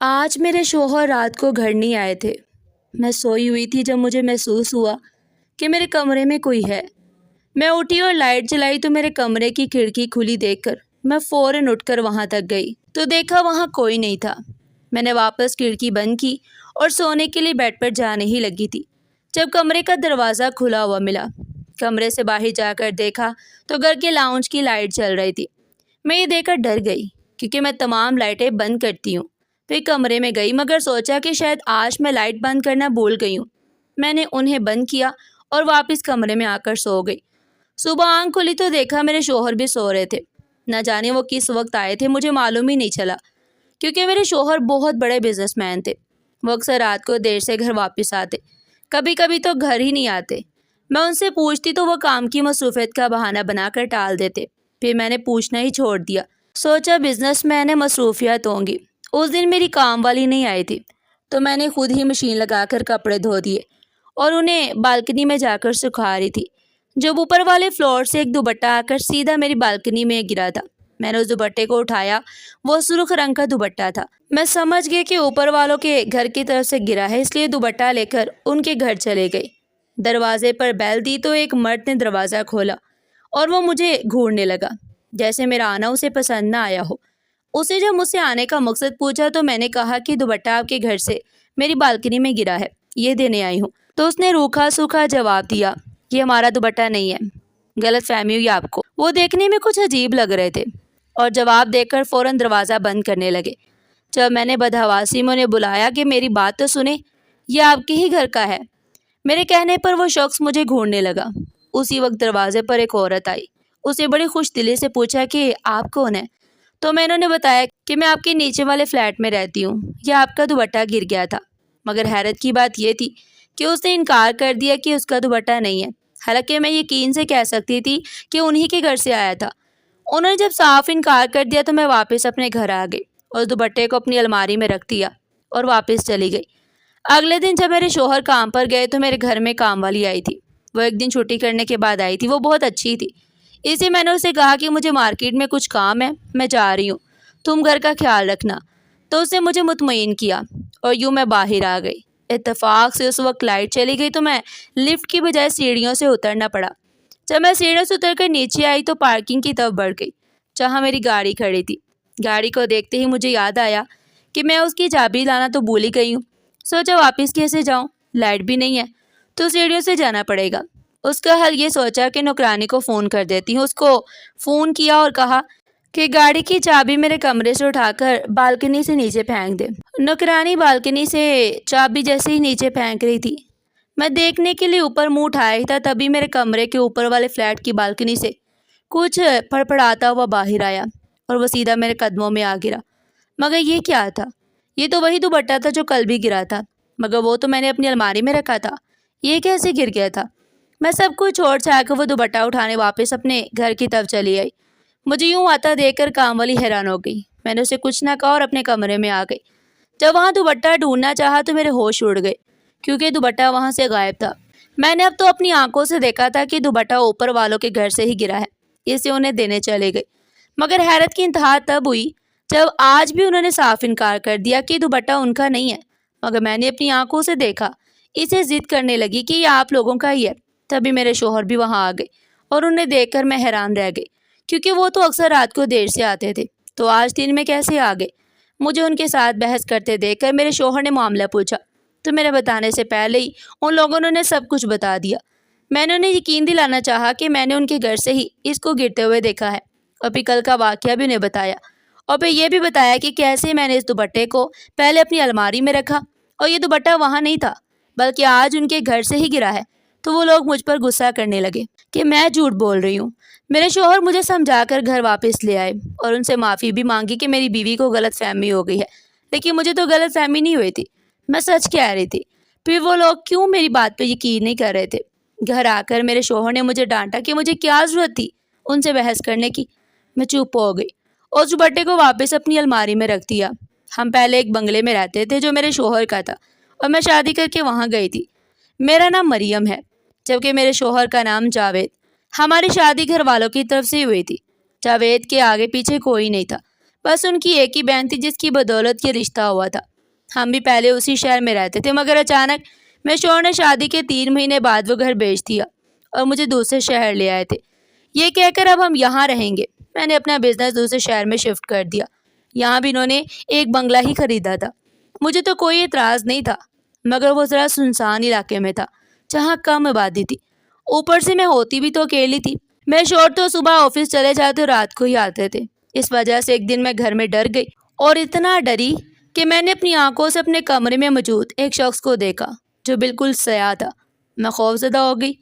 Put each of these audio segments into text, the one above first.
آج میرے شوہر رات کو گھر نہیں آئے تھے۔ میں سوئی ہوئی تھی جب مجھے محسوس ہوا کہ میرے کمرے میں کوئی ہے۔ میں اٹھی اور لائٹ جلائی تو میرے کمرے کی کھڑکی کھلی دیکھ کر میں فوراً اٹھ کر وہاں تک گئی تو دیکھا وہاں کوئی نہیں تھا۔ میں نے واپس کھڑکی بند کی اور سونے کے لیے بیڈ پر جانے ہی لگی تھی جب کمرے کا دروازہ کھلا ہوا ملا۔ کمرے سے باہر جا کر دیکھا تو گھر کے لاؤنج کی لائٹ چل رہی تھی۔ میں یہ دیکھ کر ڈر گئی کیونکہ میں تمام لائٹیں بند کرتی ہوں۔ پھر کمرے میں گئی مگر سوچا کہ شاید آج میں لائٹ بند کرنا بھول گئی ہوں۔ میں نے انہیں بند کیا اور واپس کمرے میں آ کر سو گئی۔ صبح آنکھ کھلی تو دیکھا میرے شوہر بھی سو رہے تھے۔ نہ جانے وہ کس وقت آئے تھے مجھے معلوم ہی نہیں چلا کیونکہ میرے شوہر بہت بڑے بزنس مین تھے۔ وہ اکثر رات کو دیر سے گھر واپس آتے، کبھی کبھی تو گھر ہی نہیں آتے۔ میں ان سے پوچھتی تو وہ کام کی مصروفیت کا بہانہ بنا کر ٹال دیتے۔ پھر میں نے پوچھنا ہی چھوڑ دیا۔ سوچا بزنس مین مصروفیات ہوں گی۔ اس دن میری کام والی نہیں آئی تھی تو میں نے خود ہی مشین لگا کر کپڑے دھو دیے اور انہیں بالکنی میں جا کر سکھا رہی تھی جب اوپر والے فلور سے ایک دوپٹہ آ کر سیدھا میری بالکنی میں گرا تھا۔ میں نے اس دوپٹے کو اٹھایا، وہ سرخ رنگ کا دوپٹہ تھا۔ میں سمجھ گئی کہ اوپر والوں کے گھر کی طرف سے گرا ہے، اس لیے دوپٹہ لے کر ان کے گھر چلے گئی۔ دروازے پر بیل دی تو ایک مرد نے دروازہ کھولا اور وہ مجھے گھورنے لگا جیسے میرا آنا اسے پسند نہ آیا ہو۔ اسے جب مجھ سے آنے کا مقصد پوچھا تو میں نے کہا کہ دوپٹہ آپ کے گھر سے میری بالکنی میں گرا ہے، یہ دینے آئی ہوں۔ تو اس نے روکھا سوکھا جواب دیا، یہ ہمارا دوپٹہ نہیں ہے، غلط فہمی ہوئی آپ کو۔ وہ دیکھنے میں کچھ عجیب لگ رہے تھے اور جواب دے کر فوراً دروازہ بند کرنے لگے۔ جب میں نے بدحواسی میں انہیں بلایا کہ میری بات تو سنیں، یہ آپ کے ہی گھر کا ہے، میرے کہنے پر وہ شخص مجھے گھورنے لگا۔ اسی وقت دروازے پر ایک عورت آئی۔ اسے بڑی خوش دلی سے پوچھا کہ آپ کون ہیں؟ تو میں انہوں نے بتایا کہ میں آپ کے نیچے والے فلیٹ میں رہتی ہوں، یہ آپ کا دوپٹہ گر گیا تھا۔ مگر حیرت کی بات یہ تھی کہ اس نے انکار کر دیا کہ اس کا دوپٹہ نہیں ہے، حالانکہ میں یقین سے کہہ سکتی تھی کہ انہی کے گھر سے آیا تھا۔ انہوں نے جب صاف انکار کر دیا تو میں واپس اپنے گھر آ گئی اور دوپٹے کو اپنی الماری میں رکھ دیا اور واپس چلی گئی۔ اگلے دن جب میرے شوہر کام پر گئے تو میرے گھر میں کام والی آئی تھی۔ وہ ایک دن چھٹی کرنے کے بعد آئی تھی۔ وہ بہت اچھی تھی، اس لیے میں نے اسے کہا کہ مجھے مارکیٹ میں کچھ کام ہے، میں جا رہی ہوں، تم گھر کا خیال رکھنا۔ تو اس نے مجھے مطمئن کیا اور یوں میں باہر آ گئی۔ اتفاق سے اس وقت لائٹ چلی گئی تو میں لفٹ کی بجائے سیڑھیوں سے اترنا پڑا۔ جب میں سیڑھیوں سے اتر کر نیچے آئی تو پارکنگ کی طرف بڑھ گئی جہاں میری گاڑی کھڑی تھی۔ گاڑی کو دیکھتے ہی مجھے یاد آیا کہ میں اس کی چابی لانا تو بھول ہی گئی ہوں۔ سوچا واپس کیسے جاؤں، لائٹ بھی نہیں ہے تو سیڑھیوں سے جانا پڑے گا۔ اس کا حل یہ سوچا کہ نوکرانی کو فون کر دیتی ہوں۔ اس کو فون کیا اور کہا کہ گاڑی کی چابی میرے کمرے سے اٹھا کر بالکنی سے نیچے پھینک دے۔ نوکرانی بالکنی سے چابی جیسے ہی نیچے پھینک رہی تھی، میں دیکھنے کے لیے اوپر منہ اٹھایا ہی تھا، تبھی میرے کمرے کے اوپر والے فلیٹ کی بالکنی سے کچھ پڑپڑاتا ہوا باہر آیا اور وہ سیدھا میرے قدموں میں آ گرا۔ مگر یہ کیا تھا؟ یہ تو وہی دوپٹہ تھا جو کل بھی گرا تھا، مگر وہ تو میں نے اپنی الماری میں رکھا تھا، یہ کیسے گر گیا تھا؟ میں سب کچھ چھوڑ چھاڑ کر وہ دوپٹہ اٹھانے واپس اپنے گھر کی طرف چلی آئی۔ مجھے یوں آتا دیکھ کر کام والی حیران ہو گئی۔ میں نے اسے کچھ نہ کہا اور اپنے کمرے میں آ گئی۔ جب وہاں دوپٹہ ڈھونڈنا چاہا تو میرے ہوش اڑ گئے کیونکہ دوپٹہ وہاں سے غائب تھا۔ میں نے اب تو اپنی آنکھوں سے دیکھا تھا کہ دوپٹہ اوپر والوں کے گھر سے ہی گرا ہے، اسے انہیں دینے چلے گئے۔ مگر حیرت کی انتہا تب ہوئی جب آج بھی انہوں نے صاف انکار کر دیا کہ دوپٹہ ان کا نہیں ہے، مگر میں نے اپنی آنکھوں سے دیکھا۔ اسے ضد کرنے لگی کہ یہ آپ لوگوں کا ہی ہے۔ تبھی میرے شوہر بھی وہاں آ گئے اور انہیں دیکھ کر میں حیران رہ گئی کیونکہ وہ تو اکثر رات کو دیر سے آتے تھے، تو آج دن میں کیسے آ گئے؟ مجھے ان کے ساتھ بحث کرتے دیکھ کر میرے شوہر نے معاملہ پوچھا تو میرے بتانے سے پہلے ہی ان لوگوں نے سب کچھ بتا دیا۔ میں نے انہیں یقین دلانا چاہا کہ میں نے ان کے گھر سے ہی اس کو گرتے ہوئے دیکھا ہے اور پھر کل کا واقعہ بھی انہیں بتایا اور پھر یہ بھی بتایا کہ کیسے میں نے اس دوپٹے کو پہلے اپنی الماری میں رکھا اور یہ دوپٹہ وہاں نہیں تھا بلکہ آج ان کے گھر سے ہی گرا ہے۔ تو وہ لوگ مجھ پر غصہ کرنے لگے کہ میں جھوٹ بول رہی ہوں۔ میرے شوہر مجھے سمجھا کر گھر واپس لے آئے اور ان سے معافی بھی مانگی کہ میری بیوی کو غلط فہمی ہو گئی ہے، لیکن مجھے تو غلط فہمی نہیں ہوئی تھی، میں سچ کہہ رہی تھی۔ پھر وہ لوگ کیوں میری بات پہ یقین نہیں کر رہے تھے؟ گھر آ کر میرے شوہر نے مجھے ڈانٹا کہ مجھے کیا ضرورت تھی ان سے بحث کرنے کی۔ میں چپ ہو گئی اور اس دوپٹے کو واپس اپنی الماری میں رکھ دیا۔ ہم پہلے ایک بنگلے میں رہتے تھے جو میرے شوہر کا تھا اور میں شادی کر کے وہاں گئی تھی۔ میرا نام مریم ہے جبکہ میرے شوہر کا نام جاوید۔ ہماری شادی گھر والوں کی طرف سے ہوئی تھی۔ جاوید کے آگے پیچھے کوئی نہیں تھا، بس ان کی ایک ہی بہن تھی جس کی بدولت یہ رشتہ ہوا تھا۔ ہم بھی پہلے اسی شہر میں رہتے تھے، مگر اچانک میرے شوہر نے شادی کے 3 مہینے بعد وہ گھر بیچ دیا اور مجھے دوسرے شہر لے آئے تھے، یہ کہہ کر اب ہم یہاں رہیں گے۔ میں نے اپنا بزنس دوسرے شہر میں شفٹ کر دیا۔ یہاں بھی انہوں نے ایک بنگلہ ہی خریدا تھا۔ مجھے تو کوئی اعتراض نہیں تھا، مگر وہ ذرا سنسان علاقے میں تھا جہاں کم آبادی تھی، اوپر سے میں ہوتی بھی تو اکیلی تھی۔ میرے شوہر تو صبح آفس چلے جاتے اور رات کو ہی آتے تھے۔ اس وجہ سے ایک دن میں گھر میں ڈر گئی اور اتنا ڈری کہ میں نے اپنی آنکھوں سے اپنے کمرے میں موجود ایک شخص کو دیکھا جو بالکل سیاہ تھا۔ میں خوفزدہ ہو گئی۔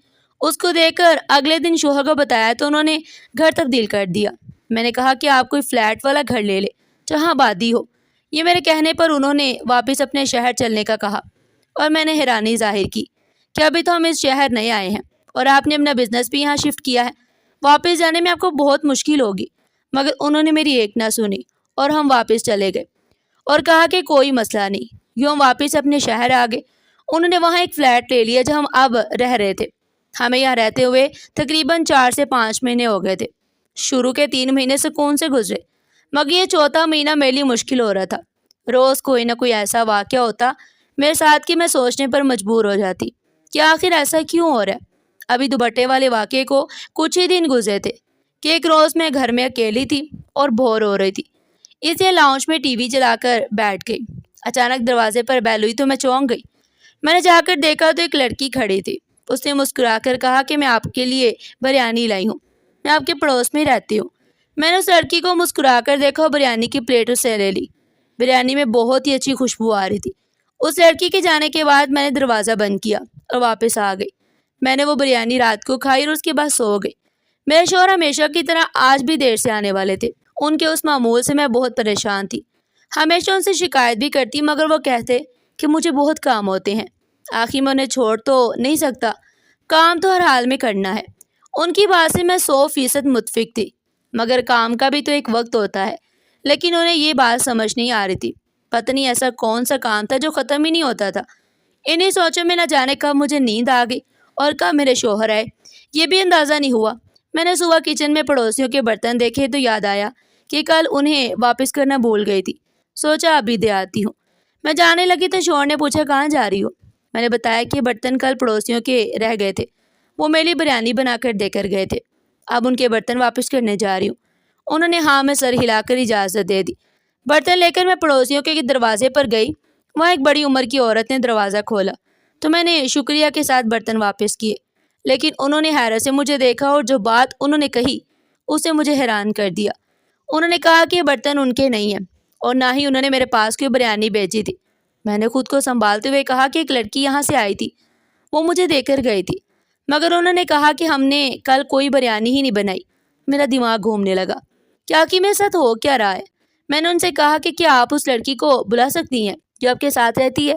اس کو دیکھ کر اگلے دن شوہر کو بتایا تو انہوں نے گھر تبدیل کر دیا۔ میں نے کہا کہ آپ کوئی فلیٹ والا گھر لے لے جہاں آبادی ہو۔ یہ میرے کہنے پر انہوں نے واپس اپنے شہر چلنے کا کہا اور میں نے حیرانی ظاہر کی کہ ابھی تو ہم اس شہر نئے آئے ہیں اور آپ نے اپنا بزنس بھی یہاں شفٹ کیا ہے، واپس جانے میں آپ کو بہت مشکل ہوگی۔ مگر انہوں نے میری ایک نہ سنی اور ہم واپس چلے گئے اور کہا کہ کوئی مسئلہ نہیں۔ یوں ہم واپس اپنے شہر آ گئے۔ انہوں نے وہاں ایک فلیٹ لے لیا جہاں ہم اب رہ رہے تھے۔ ہمیں یہاں رہتے ہوئے تقریباً 4 سے 5 مہینے ہو گئے تھے۔ شروع کے 3 مہینے سکون سے گزرے، مگر یہ چوتھا مہینہ میرے لیے مشکل ہو رہا تھا۔ روز کوئی نہ کوئی ایسا واقعہ ہوتا میرے ساتھ کہ میں سوچنے پر مجبور ہو جاتی کہ آخر ایسا کیوں ہو رہا ہے۔ ابھی دوپٹے والے واقعے کو کچھ ہی دن گزرے تھے کہ ایک روز میں گھر میں اکیلی تھی اور بور ہو رہی تھی، اس لیے لاؤنج میں ٹی وی چلا کر بیٹھ گئی۔ اچانک دروازے پر بیل ہوئی تو میں چونک گئی۔ میں نے جا کر دیکھا تو ایک لڑکی کھڑی تھی۔ اس نے مسکرا کر کہا کہ میں آپ کے لیے بریانی لائی ہوں، میں آپ کے پڑوس میں رہتی ہوں۔ میں نے اس لڑکی کو مسکرا کر دیکھا اور بریانی کی پلیٹ اس سے لے لی۔ بریانی میں بہت ہی اچھی خوشبو آ رہی تھی۔ اس لڑکی کے جانے کے بعد میں نے دروازہ بند کیا اور واپس آ گئی۔ میں نے وہ بریانی رات کو کھائی اور اس کے بعد سو گئی۔ میرے شوہر ہمیشہ کی طرح آج بھی دیر سے آنے والے تھے۔ ان کے اس معمول سے میں بہت پریشان تھی۔ ہمیشہ ان سے شکایت بھی کرتی مگر وہ کہتے کہ مجھے بہت کام ہوتے ہیں، آخر میں انہیں چھوڑ تو نہیں سکتا، کام تو ہر حال میں کرنا ہے۔ ان کی بات سے میں 100% متفق تھی، مگر کام کا بھی تو ایک وقت ہوتا ہے۔ لیکن انہیں یہ بات سمجھ نہیں آ رہی تھی۔ پتہ نہیں ایسا کون سا کام تھا جو ختم ہی نہیں ہوتا تھا۔ انہیں سوچوں میں نہ جانے کب مجھے نیند آ گئی اور کب میرے شوہر آئے، یہ بھی اندازہ نہیں ہوا۔ میں نے صبح کچن میں پڑوسیوں کے برتن دیکھے تو یاد آیا کہ کل انہیں واپس کرنا بھول گئی تھی۔ سوچا ابھی دے آتی ہوں۔ میں جانے لگی تو شوہر نے پوچھا کہاں جا رہی ہو؟ میں نے بتایا کہ برتن کل پڑوسیوں کے رہ گئے تھے، وہ میرے لیے بریانی بنا کر دے کر گئے تھے، اب ان کے برتن واپس کرنے جا رہی ہوں۔ انہوں نے ہاں میں سر ہلا کر اجازت دے دی۔ برتن لے کر میں پڑوسیوں کے دروازے پر گئی۔ وہاں ایک بڑی عمر کی عورت نے دروازہ کھولا تو میں نے شکریہ کے ساتھ برتن واپس کیے، لیکن انہوں نے حیرت سے مجھے دیکھا اور جو بات انہوں نے کہی اسے مجھے حیران کر دیا۔ انہوں نے کہا کہ یہ برتن ان کے نہیں ہیں اور نہ ہی انہوں نے میرے پاس کوئی بریانی بھیجی تھی۔ میں نے خود کو سنبھالتے ہوئے کہا کہ ایک لڑکی یہاں سے آئی تھی، وہ مجھے دے کر گئی تھی، مگر انہوں نے کہا کہ ہم نے کل کوئی بریانی ہی نہیں بنائی۔ میرا دماغ گھومنے لگا کیا کہ میرے ساتھ ہو کیا رہا ہے۔ میں نے ان سے کہا کہ کیا آپ اس لڑکی کو بلا سکتی ہیں جو آپ کے ساتھ رہتی ہے؟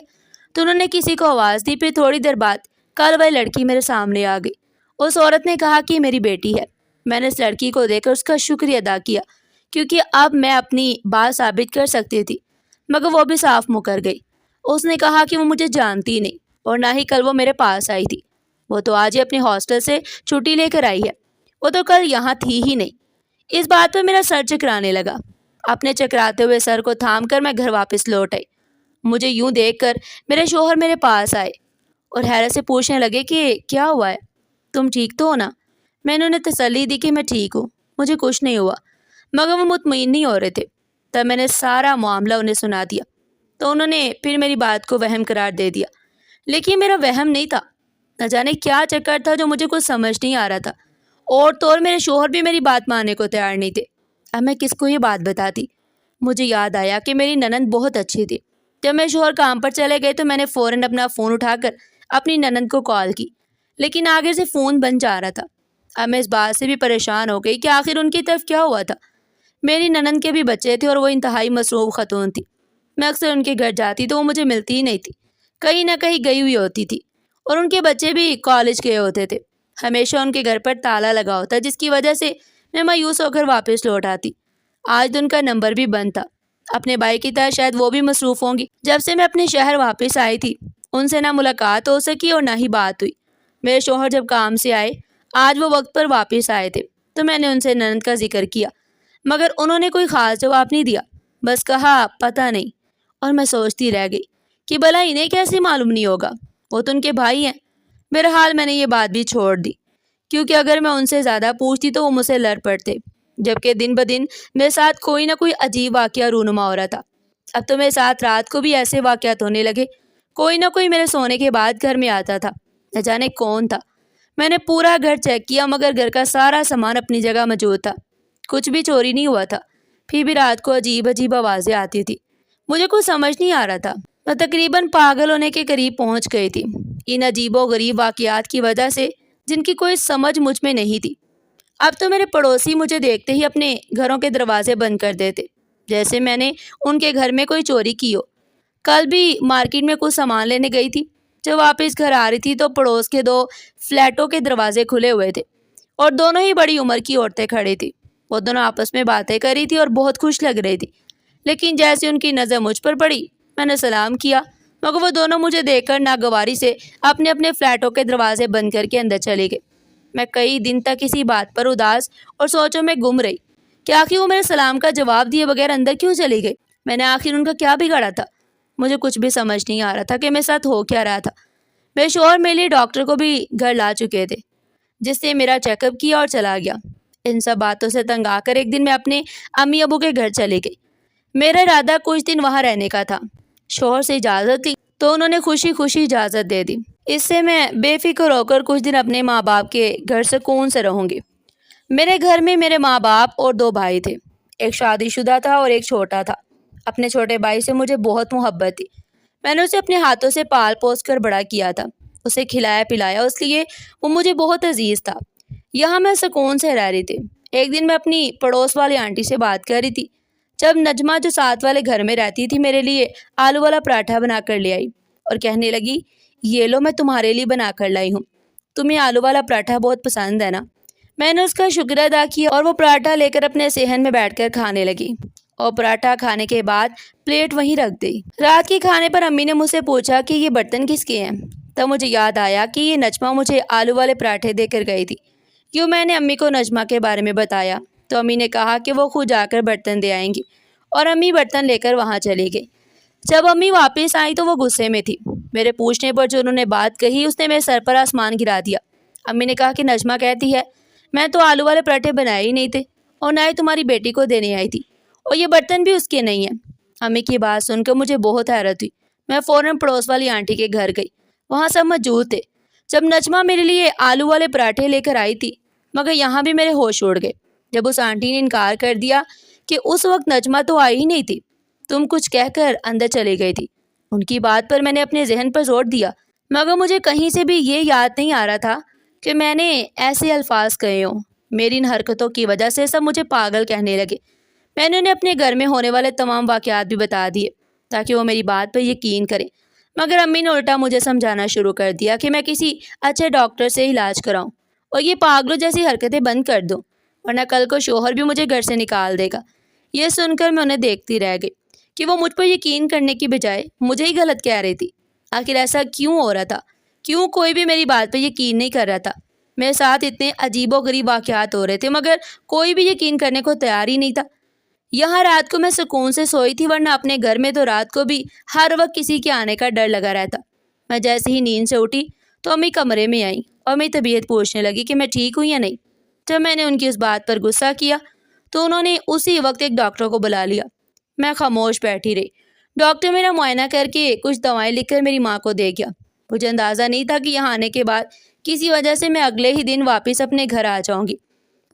تو انہوں نے کسی کو آواز دی۔ پھر تھوڑی دیر بعد کل وہ لڑکی میرے سامنے آ گئی۔ اس عورت نے کہا کہ میری بیٹی ہے۔ میں نے اس لڑکی کو دیکھ کر اس کا شکریہ ادا کیا کیونکہ اب میں اپنی بات ثابت کر سکتی تھی، مگر وہ بھی صاف مکر گئی۔ اس نے کہا کہ وہ مجھے جانتی نہیں اور نہ ہی کل وہ میرے پاس آئی تھی، وہ تو آج ہی اپنے ہاسٹل سے چھٹی لے کر آئی ہے، وہ تو کل یہاں تھی ہی نہیں۔ اس بات پہ میرا سر چکرانے لگا۔ اپنے چکراتے ہوئے سر کو تھام کر میں گھر واپس لوٹ آئی۔ مجھے یوں دیکھ کر میرے شوہر میرے پاس آئے اور حیرت سے پوچھنے لگے کہ کیا ہوا ہے، تم ٹھیک تو ہو نا؟ میں نے انہیں تسلی دی کہ میں ٹھیک ہوں، مجھے کچھ نہیں ہوا، مگر وہ مطمئن نہیں ہو رہے تھے۔ تب میں نے سارا معاملہ انہیں سنا دیا تو انہوں نے پھر میری بات کو وہم قرار دے دیا، لیکن میرا وہم نہیں تھا۔ نہ جانے کیا چکر تھا جو مجھے کچھ سمجھ نہیں آ رہا تھا، اور طور میرے شوہر بھی میری بات ماننے کو تیار نہیں تھے۔ اب میں کس کو یہ بات بتاتی؟ مجھے یاد آیا کہ میری ننند بہت اچھی تھی۔ جب میرے شوہر کام پر چلے گئے تو میں نے فوراً اپنا فون اٹھا کر اپنی ننند کو کال کی، لیکن آگے سے فون بند جا رہا تھا۔ اب میں اس بات سے بھی پریشان ہو گئی کہ آخر ان کی طرف کیا ہوا تھا۔ میری ننند کے بھی بچے تھے اور وہ انتہائی مصروف خاتون تھی۔ میں اکثر ان کے گھر جاتی تو وہ مجھے ملتی ہی نہیں تھی، کہیں نہ کہیں گئی ہوئی ہوتی تھی، اور ان کے بچے بھی کالج گئے ہوتے تھے۔ ہمیشہ ان کے گھر پر تالا لگا ہوتا جس کی وجہ سے میں مایوس ہو کر واپس لوٹ آتی۔ آج تو ان کا نمبر بھی بند تھا۔ اپنے بھائی کی طرح شاید وہ بھی مصروف ہوں گی۔ جب سے میں اپنے شہر واپس آئی تھی ان سے نہ ملاقات ہو سکی اور نہ ہی بات ہوئی۔ میرے شوہر جب کام سے آئے، آج وہ وقت پر واپس آئے تھے، تو میں نے ان سے ننند کا ذکر کیا، مگر انہوں نے کوئی خاص جواب نہیں دیا، بس کہا پتہ نہیں، اور میں سوچتی رہ گئی کہ بھلا انہیں کیسے معلوم نہیں ہوگا، وہ تو ان کے بھائی ہیں۔ بہرحال میں نے یہ بات بھی چھوڑ دی، کیونکہ اگر میں ان سے زیادہ پوچھتی تو وہ مجھ سے لڑ پڑتے، جبکہ دن بدن میرے ساتھ کوئی نہ کوئی عجیب واقعہ رونما ہو رہا تھا۔ اب تو میرے ساتھ رات کو بھی ایسے واقعات ہونے لگے، کوئی نہ کوئی میرے سونے کے بعد گھر میں آتا تھا، نہ جانے کون تھا۔ میں نے پورا گھر چیک کیا مگر گھر کا سارا سامان اپنی جگہ موجود تھا، کچھ بھی چوری نہیں ہوا تھا۔ پھر بھی رات کو عجیب عجیب آوازیں آتی تھی، مجھے کچھ سمجھ نہیں آ رہا تھا۔ میں تقریباً پاگل ہونے کے قریب پہنچ گئی تھی ان عجیب و غریب واقعات کی وجہ سے، جن کی کوئی سمجھ مجھ میں نہیں تھی۔ اب تو میرے پڑوسی مجھے دیکھتے ہی اپنے گھروں کے دروازے بند کر دیتے، جیسے میں نے ان کے گھر میں کوئی چوری کی ہو۔ کل بھی مارکیٹ میں کچھ سامان لینے گئی تھی، جب واپس گھر آ رہی تھی تو پڑوس کے 2 فلیٹوں کے دروازے کھلے ہوئے تھے اور دونوں ہی بڑی عمر کی عورتیں کھڑی تھیں۔ وہ دونوں آپس میں باتیں کر رہی تھی اور بہت خوش لگ رہی تھی، لیکن جیسے ان کی نظر مجھ پر پڑی، میں نے سلام کیا، مگر وہ دونوں مجھے دیکھ کر ناگواری سے اپنے اپنے فلیٹوں کے دروازے بند کر کے اندر چلے گئے۔ میں کئی دن تک اسی بات پر اداس اور سوچوں میں گم رہی کہ آخر وہ میرے سلام کا جواب دیے بغیر اندر کیوں چلی گئی۔ میں نے آخر ان کا کیا بگاڑا تھا؟ مجھے کچھ بھی سمجھ نہیں آ رہا تھا کہ میرے ساتھ ہو کیا رہا تھا۔ میرے شوہر میرے لیے ڈاکٹر کو بھی گھر لا چکے تھے، جس سے میرا چیک اپ کیا اور چلا گیا۔ ان سب باتوں سے تنگ آ کر ایک دن میں اپنے امی ابو کے گھر چلی گئی۔ میرا ارادہ کچھ دن وہاں رہنے کا تھا۔ شوہر سے اجازت لی تو انہوں نے خوشی خوشی اجازت دے دی۔ اس سے میں بے فکر ہو کر کچھ دن اپنے ماں باپ کے گھر سکون سے رہوں گی۔ میرے گھر میں میرے ماں باپ اور 2 بھائی تھے، ایک شادی شدہ تھا اور ایک چھوٹا تھا۔ اپنے چھوٹے بھائی سے مجھے بہت محبت تھی، میں نے اسے اپنے ہاتھوں سے پال پوس کر بڑا کیا تھا، اسے کھلایا پلایا، اس لیے وہ مجھے بہت عزیز تھا۔ یہاں میں سکون سے رہ رہی تھی۔ ایک دن میں اپنی پڑوس والی آنٹی سے بات کر رہی تھی، جب نجمہ جو ساتھ والے گھر میں رہتی تھی میرے لیے آلو والا پراٹھا بنا کر لے آئی اور کہنے لگی، یہ لو میں تمہارے لیے بنا کر لائی ہوں، تمہیں آلو والا پراٹھا بہت پسند ہے نا؟ میں نے اس کا شکر ادا کیا اور وہ پراٹھا لے کر اپنے صحن میں بیٹھ کر کھانے لگی اور پراٹھا کھانے کے بعد پلیٹ وہیں رکھ دی۔ رات کے کھانے پر امی نے مجھ سے پوچھا کہ یہ برتن کس کے ہیں؟ تب مجھے یاد آیا کہ یہ نجمہ مجھے آلو والے پراٹھے دے کر گئی تھی۔ یوں میں نے امی کو نجمہ کے بارے میں بتایا تو امی نے کہا کہ وہ خود جا کر برتن دے آئیں گی، اور امی برتن لے کر وہاں چلی گئی۔ جب امی واپس آئی تو وہ غصے میں تھی۔ میرے پوچھنے پر جو انہوں نے بات کہی اس نے میرے سر پر آسمان گرا دیا۔ امی نے کہا کہ نجمہ کہتی ہے میں تو آلو والے پراٹھے بنائے ہی نہیں تھے اور نہ ہی تمہاری بیٹی کو دینے آئی تھی، اور یہ برتن بھی اس کے نہیں ہیں۔ امی کی بات سن کر مجھے بہت حیرت ہوئی۔ میں فوراً پڑوس والی آنٹی کے گھر گئی، وہاں سب موجود تھے۔ جب نجمہ میرے لیے آلو والے پراٹھے لے کر آئی تھی، مگر یہاں بھی میرے ہوش اڑ گئے جب اس آنٹی نے انکار کر دیا کہ اس وقت نجمہ تو آئی ہی نہیں تھی، تم کچھ کہہ کر اندر چلی گئی تھی۔ ان کی بات پر میں نے اپنے ذہن پر زور دیا، مگر مجھے کہیں سے بھی یہ یاد نہیں آ رہا تھا کہ میں نے ایسے الفاظ کہے ہوں۔ میری ان حرکتوں کی وجہ سے سب مجھے پاگل کہنے لگے۔ میں نے انہیں اپنے گھر میں ہونے والے تمام واقعات بھی بتا دیے تاکہ وہ میری بات پر یقین کریں، مگر امی نے الٹا مجھے سمجھانا شروع کر دیا کہ میں کسی اچھے ڈاکٹر سے علاج کراؤں اور یہ پاگلوں جیسی حرکتیں بند کر دوں، ورنہ کل کو شوہر بھی مجھے گھر سے نکال دے گا۔ یہ سن کر میں انہیں دیکھتی رہ گئی کہ وہ مجھ پر یقین کرنے کی بجائے مجھے ہی غلط کہہ رہی تھی۔ آخر ایسا کیوں ہو رہا تھا؟ کیوں کوئی بھی میری بات پر یقین نہیں کر رہا تھا؟ میرے ساتھ اتنے عجیب و غریب واقعات ہو رہے تھے مگر کوئی بھی یقین کرنے کو تیار ہی نہیں تھا۔ یہاں رات کو میں سکون سے سوئی تھی، ورنہ اپنے گھر میں تو رات کو بھی ہر وقت کسی کے آنے کا ڈر لگا رہتا۔ میں جیسے ہی نیند سے اٹھی تو امی کمرے میں آئیں اور میری طبیعت پوچھنے لگی کہ میں ٹھیک ہوں یا نہیں۔ جب میں نے ان کی اس بات پر غصہ کیا تو انہوں نے اسی وقت ایک ڈاکٹر کو بلا لیا۔ میں خاموش بیٹھی رہی۔ ڈاکٹر میرا معائنہ کر کے کچھ دوائیں لکھ کر میری ماں کو دے گیا۔ مجھے اندازہ نہیں تھا کہ یہاں آنے کے بعد کسی وجہ سے میں اگلے ہی دن واپس اپنے گھر آ جاؤں گی۔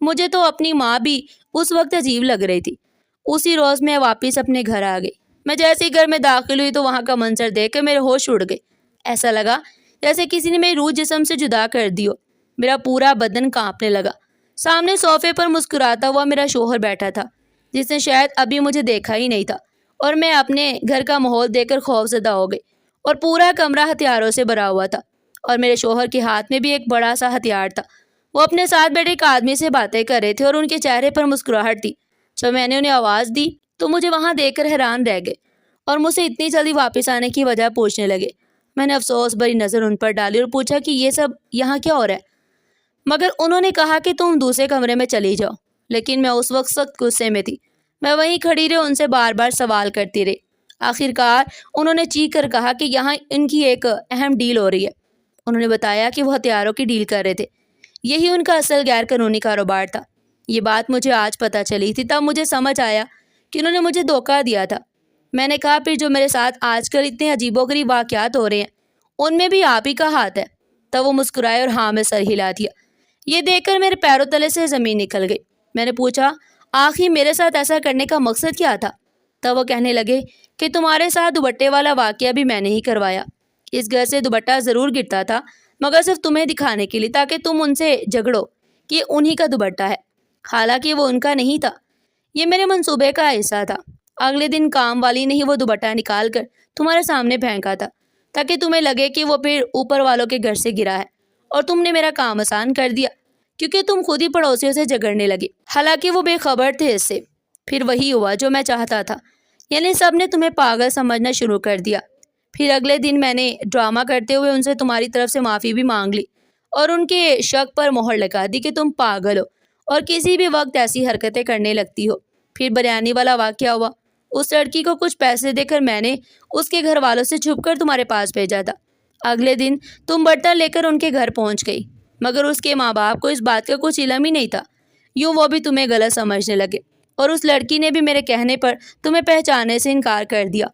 مجھے تو اپنی ماں بھی اس وقت عجیب لگ رہی تھی۔ اسی روز میں واپس اپنے گھر آ گئی۔ میں جیسے ہی گھر میں داخل ہوئی تو وہاں کا منظر دیکھ کر میرے ہوش اڑ گئے۔ ایسا لگا جیسے کسی نے میری روح جسم سے جدا کر دی ہو۔ میرا پورا بدن کانپنے لگا۔ سامنے صوفے پر مسکراتا ہوا میرا شوہر بیٹھا تھا، جس نے شاید ابھی مجھے دیکھا ہی نہیں تھا، اور میں اپنے گھر کا ماحول دیکھ کر خوفزدہ ہو گئی، اور پورا کمرہ ہتھیاروں سے بھرا ہوا تھا، اور میرے شوہر کے ہاتھ میں بھی ایک بڑا سا ہتھیار تھا۔ وہ اپنے ساتھ بیٹھے ایک آدمی سے باتیں کر رہے تھے اور ان کے چہرے پر مسکراہٹ تھی۔ جب میں نے انہیں آواز دی تو مجھے وہاں دیکھ کر حیران رہ گئے اور مجھ سے اتنی جلدی واپس آنے کی وجہ پوچھنے لگے۔ میں نے افسوس بھری نظر ان پر ڈالی اور پوچھا کہ یہ سب یہاں کیا ہو رہا ہے؟ مگر انہوں نے کہا کہ تم دوسرے کمرے میں چلی جاؤ، لیکن میں اس وقت سخت غصے میں تھی۔ میں وہیں کھڑی رہی، ان سے بار بار سوال کرتی رہی۔ آخر کار انہوں نے چیخ کر کہا کہ یہاں ان کی ایک اہم ڈیل ہو رہی ہے۔ انہوں نے بتایا کہ وہ ہتھیاروں کی ڈیل کر رہے تھے، یہی ان کا اصل غیر قانونی کاروبار تھا۔ یہ بات مجھے آج پتہ چلی تھی، تب مجھے سمجھ آیا کہ انہوں نے مجھے دھوکہ دیا تھا۔ میں نے کہا پھر جو میرے ساتھ آج کل اتنے عجیب و غریب واقعات ہو رہے ہیں ان میں بھی آپ ہی کا ہاتھ ہے۔ تب وہ مسکرائے اور ہاں میں سر ہلا دیا۔ یہ دیکھ کر میرے پیروں تلے سے زمین نکل گئی۔ میں نے پوچھا آخر میرے ساتھ ایسا کرنے کا مقصد کیا تھا؟ تب وہ کہنے لگے کہ تمہارے ساتھ دوپٹے والا واقعہ بھی میں نے ہی کروایا۔ اس گھر سے دوپٹہ ضرور گرتا تھا مگر صرف تمہیں دکھانے کے لیے تاکہ تم ان سے جھگڑو کہ انہی کا دوپٹہ ہے، حالانکہ وہ ان کا نہیں تھا۔ یہ میرے منصوبے کا حصہ تھا۔ اگلے دن کام والی نے ہی وہ دوپٹہ نکال کر تمہارے سامنے پھینکا تھا تاکہ تمہیں لگے کہ وہ پھر اوپر والوں کے گھر سے گرا ہے، اور تم نے میرا کام آسان کر دیا کیونکہ تم خود ہی پڑوسیوں سے جھگڑنے لگے، حالانکہ وہ بے خبر تھے اس سے۔ پھر وہی ہوا جو میں چاہتا تھا، یعنی سب نے تمہیں پاگل سمجھنا شروع کر دیا۔ پھر اگلے دن میں نے ڈرامہ کرتے ہوئے ان سے تمہاری طرف سے معافی بھی مانگ لی اور ان کے شک پر مہر لگا دی کہ تم پاگل ہو اور کسی بھی وقت ایسی حرکتیں کرنے لگتی ہو۔ پھر بریانی والا واقعہ ہوا۔ اس لڑکی کو کچھ پیسے دے کر میں نے اس کے گھر والوں سے چھپ کر تمہارے پاس بھیجا تھا۔ اگلے دن تم برتن لے کر ان کے گھر پہنچ گئی مگر اس کے ماں باپ کو اس بات کا کچھ علم ہی نہیں تھا۔ یوں وہ بھی تمہیں غلط سمجھنے لگے اور اس لڑکی نے بھی میرے کہنے پر تمہیں پہچانے سے انکار کر دیا۔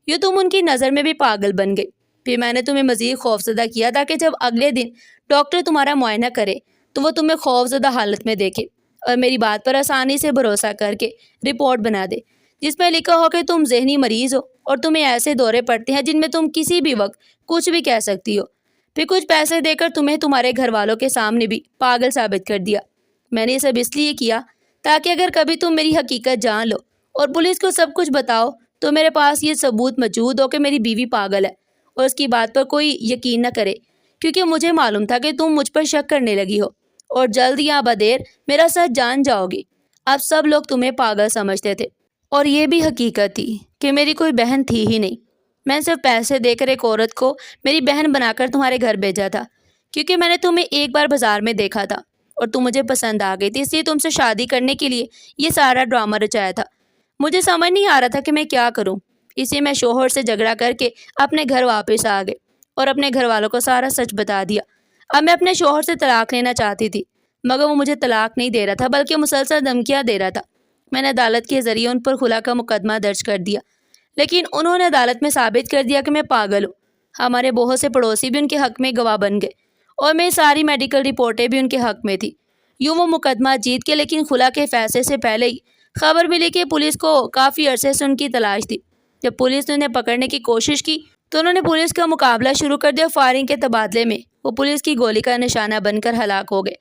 یوں تم ان کی نظر میں بھی پاگل بن گئی۔ پھر میں نے تمہیں مزید خوفزدہ کیا تاکہ جب اگلے دن ڈاکٹر تمہارا معائنہ کرے تو وہ تمہیں خوفزدہ حالت میں دیکھے اور میری بات پر آسانی سے بھروسہ کر کے رپورٹ بنا دے جس میں لکھا ہو کہ تم ذہنی مریض ہو اور تمہیں ایسے دورے پڑتے ہیں جن میں تم کسی بھی وقت کچھ بھی کہہ سکتی ہو۔ پھر کچھ پیسے دے کر تمہیں تمہارے گھر والوں کے سامنے بھی پاگل ثابت کر دیا۔ میں نے یہ سب اس لیے کیا تاکہ اگر کبھی تم میری حقیقت جان لو اور پولیس کو سب کچھ بتاؤ تو میرے پاس یہ ثبوت موجود ہو کہ میری بیوی پاگل ہے اور اس کی بات پر کوئی یقین نہ کرے، کیونکہ مجھے معلوم تھا کہ تم مجھ پر شک کرنے لگی ہو اور جلد یا بدیر میرا سچ جان جاؤ گی۔ اب سب لوگ تمہیں پاگل سمجھتے تھے اور یہ بھی حقیقت تھی کہ میری کوئی بہن تھی ہی نہیں۔ میں صرف پیسے دے کر ایک عورت کو میری بہن بنا کر تمہارے گھر بھیجا تھا کیونکہ میں نے تمہیں ایک بار بازار میں دیکھا تھا اور تم مجھے پسند آ گئی تھی، اس لیے تم سے شادی کرنے کے لیے یہ سارا ڈرامہ رچایا تھا۔ مجھے سمجھ نہیں آ رہا تھا کہ میں کیا کروں، اس لیے میں شوہر سے جھگڑا کر کے اپنے گھر واپس آ گئی اور اپنے گھر والوں کو سارا سچ بتا دیا۔ اب میں اپنے شوہر سے طلاق لینا چاہتی تھی مگر وہ مجھے طلاق نہیں دے رہا تھا بلکہ مسلسل دھمکیاں دے رہا تھا۔ میں نے عدالت کے ذریعے ان پر خلا کا مقدمہ درج کر دیا لیکن انہوں نے عدالت میں ثابت کر دیا کہ میں پاگل ہوں۔ ہمارے بہت سے پڑوسی بھی ان کے حق میں گواہ بن گئے اور میری ساری میڈیکل رپورٹیں بھی ان کے حق میں تھی۔ یوں وہ مقدمہ جیت کے، لیکن خلا کے فیصلے سے پہلے ہی خبر ملی کہ پولیس کو کافی عرصے سے ان کی تلاش تھی۔ جب پولیس نے انہیں پکڑنے کی کوشش کی تو انہوں نے پولیس کا مقابلہ شروع کر دیا۔ فائرنگ کے تبادلے میں وہ پولیس کی گولی کا نشانہ بن کر ہلاک ہو گئے۔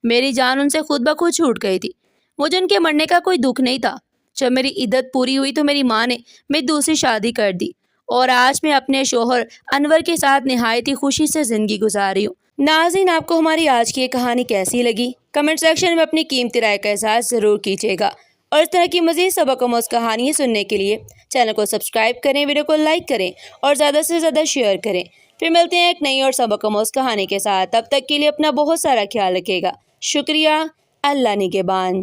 میری جان ان سے خود بخود چھوٹ گئی تھی۔ مجھے ان کے مرنے کا کوئی دکھ نہیں تھا۔ جب میری عدت پوری ہوئی تو میری ماں نے میری دوسری شادی کر دی اور آج میں اپنے شوہر انور کے ساتھ نہایت ہی خوشی سے زندگی گزار رہی ہوں۔ ناظرین، آپ کو ہماری آج کی یہ کہانی کیسی لگی؟ کمنٹ سیکشن میں اپنی قیمتی رائے کا اظہار ضرور کیجیے گا اور اس طرح کی مزید سبق آموز کہانیاں سننے کے لیے چینل کو سبسکرائب کریں، ویڈیو کو لائک کریں اور زیادہ سے زیادہ شیئر کریں۔ پھر ملتے ہیں ایک نئی اور سبق آموز کہانی کے ساتھ، تب تک کے لیے اپنا بہت سارا خیال رکھیے گا۔ شکریہ۔ اللہ نگہبان۔